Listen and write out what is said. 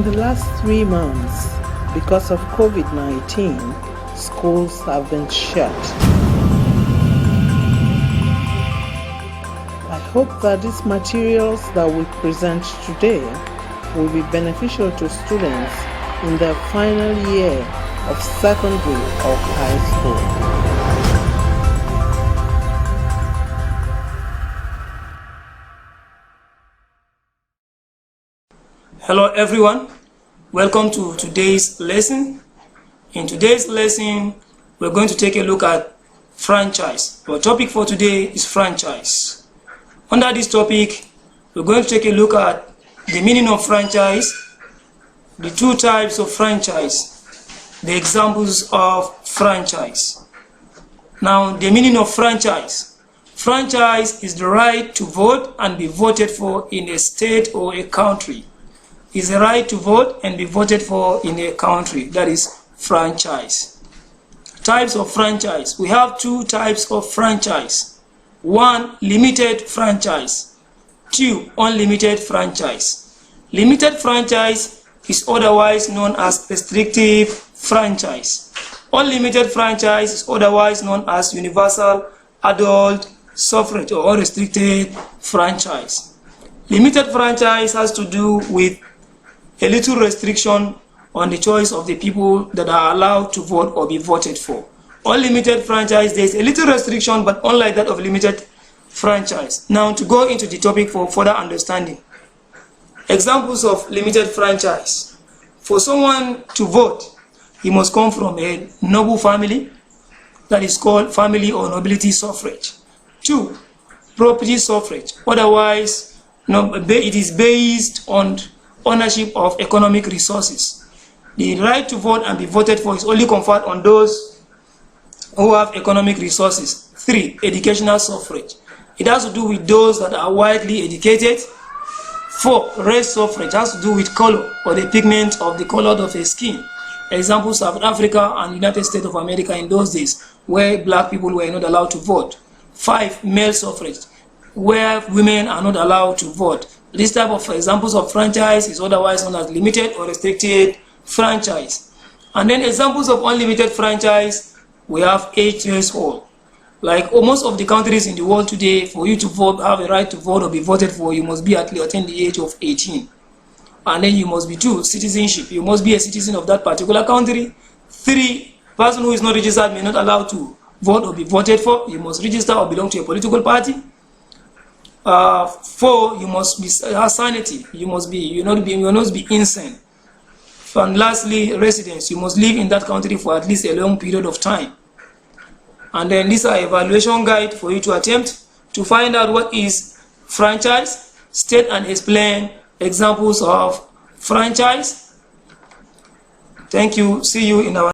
the last 3 months, because of COVID-19, schools have been shut. I hope that these materials that we present today will be beneficial to students in their final year of secondary or high school. Hello everyone, welcome to today's lesson. In today's lesson, we're going to take a look at franchise. Our topic for today is franchise. Under this topic, we're going to take a look at the meaning of franchise, the 2 types of franchise, the examples of franchise. Now, the meaning of franchise. Franchise is the right to vote and be voted for in a state or a country. Is the right to vote and be voted for in a country. That is franchise. Types of franchise. We have 2 types of franchise. 1, limited franchise. 2, unlimited franchise. Limited franchise is otherwise known as restrictive franchise. Unlimited franchise is otherwise known as universal adult suffrage or unrestricted franchise. Limited franchise has to do with a little restriction on the choice of the people that are allowed to vote or be voted for. Unlimited franchise, there is a little restriction, but unlike that of limited franchise. Now, to go into the topic for further understanding. Examples of limited franchise. For someone to vote, he must come from a noble family, that is called family or nobility suffrage. 2, property suffrage. Otherwise, it is based on ownership of economic resources. The right to vote and be voted for is only conferred on those who have economic resources. 3, educational suffrage. It has to do with those that are widely educated. 4, race suffrage has to do with color or the pigment of the color of a skin. Example, South Africa and United States of America in those days, where black people were not allowed to vote. 5, male suffrage, where women are not allowed to vote. This type of examples of franchise is otherwise known as limited or restricted franchise. And then examples of unlimited franchise, we have age threshold. Like most of the countries in the world today, for you to vote, have a right to vote or be voted for, you must be at least attain the age of 18. And then you must be 2, citizenship. You must be a citizen of that particular country. 3, person who is not registered may not allow to vote or be voted for. You must register or belong to a political party. 4, you must be sanity. You must not be insane. And lastly, residence. You must live in that country for at least a long period of time. And then these are evaluation guide for you to attempt to find out what is franchise, state and explain examples of franchise. Thank you. See you in our